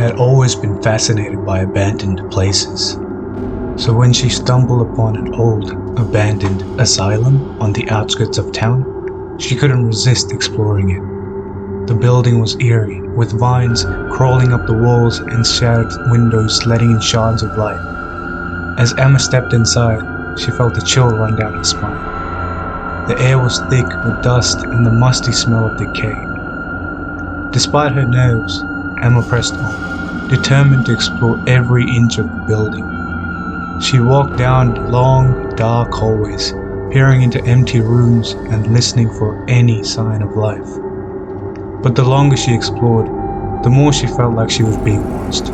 had always been fascinated by abandoned places. So when she stumbled upon an old, abandoned asylum on the outskirts of town, she couldn't resist exploring it. The building was eerie, with vines crawling up the walls and shattered windows letting in shards of light. As Emma stepped inside, she felt a chill run down her spine. The air was thick with dust and the musty smell of decay. Despite her nerves, Emma pressed on, determined to explore every inch of the building. She walked down long, dark hallways, peering into empty rooms and listening for any sign of life. But the longer she explored, the more she felt like she was being watched.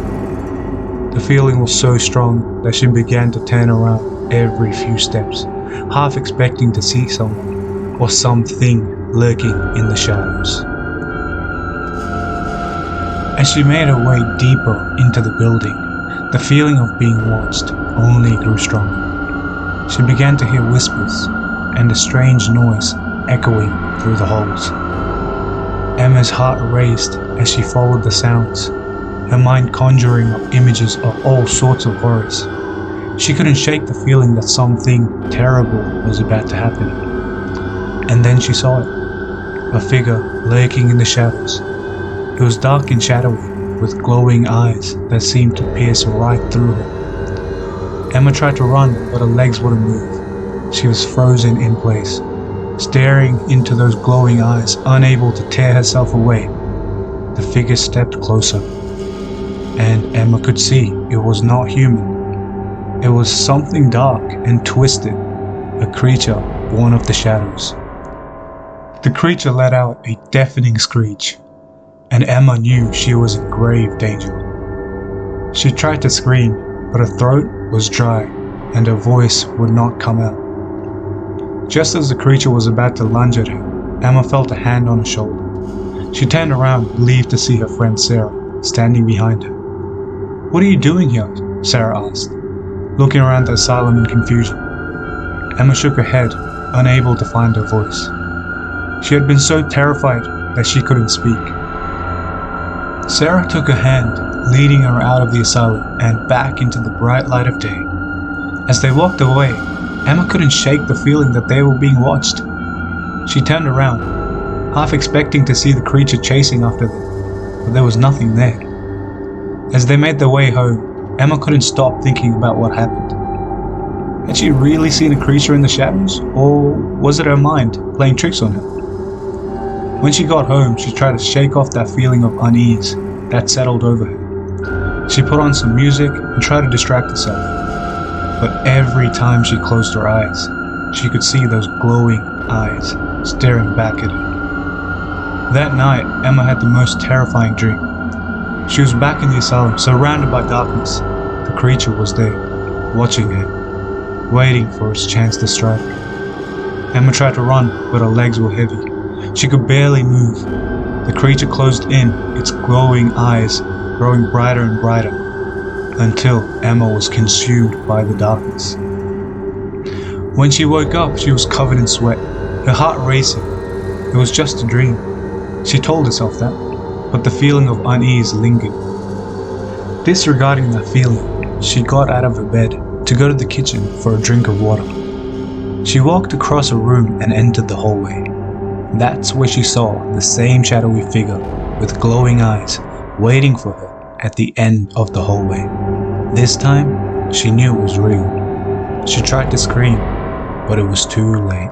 The feeling was so strong that she began to turn around every few steps, half expecting to see someone or something lurking in the shadows. As she made her way deeper into the building, the feeling of being watched only grew stronger. She began to hear whispers and a strange noise echoing through the halls. Emma's heart raced as she followed the sounds, her mind conjuring up images of all sorts of horrors. She couldn't shake the feeling that something terrible was about to happen. And then she saw it, a figure lurking in the shadows. It was dark and shadowy, with glowing eyes that seemed to pierce right through her. Emma tried to run, but her legs wouldn't move. She was frozen in place, staring into those glowing eyes, unable to tear herself away. The figure stepped closer, and Emma could see it was not human. It was something dark and twisted, a creature born of the shadows. The creature let out a deafening screech, and Emma knew she was in grave danger. She tried to scream, but her throat was dry and her voice would not come out. Just as the creature was about to lunge at her, Emma felt a hand on her shoulder. She turned around, relieved to see her friend Sarah standing behind her. "What are you doing here?" Sarah asked, looking around the asylum in confusion. Emma shook her head, unable to find her voice. She had been so terrified that she couldn't speak. Sarah took her hand, leading her out of the asylum and back into the bright light of day. As they walked away, Emma couldn't shake the feeling that they were being watched. She turned around, half expecting to see the creature chasing after them, but there was nothing there. As they made their way home, Emma couldn't stop thinking about what happened. Had she really seen a creature in the shadows, or was it her mind playing tricks on her? When she got home, she tried to shake off that feeling of unease that settled over her. She put on some music and tried to distract herself. But every time she closed her eyes, she could see those glowing eyes staring back at her. That night, Emma had the most terrifying dream. She was back in the asylum, surrounded by darkness. The creature was there, watching her, waiting for its chance to strike. Emma tried to run, but her legs were heavy. She could barely move. The creature closed in, its glowing eyes growing brighter and brighter, until Emma was consumed by the darkness. When she woke up, she was covered in sweat, her heart racing. It was just a dream. She told herself that, but the feeling of unease lingered. Disregarding that feeling, she got out of her bed to go to the kitchen for a drink of water. She walked across a room and entered the hallway. That's where she saw the same shadowy figure with glowing eyes waiting for her at the end of the hallway. This time, she knew it was real. She tried to scream, but it was too late.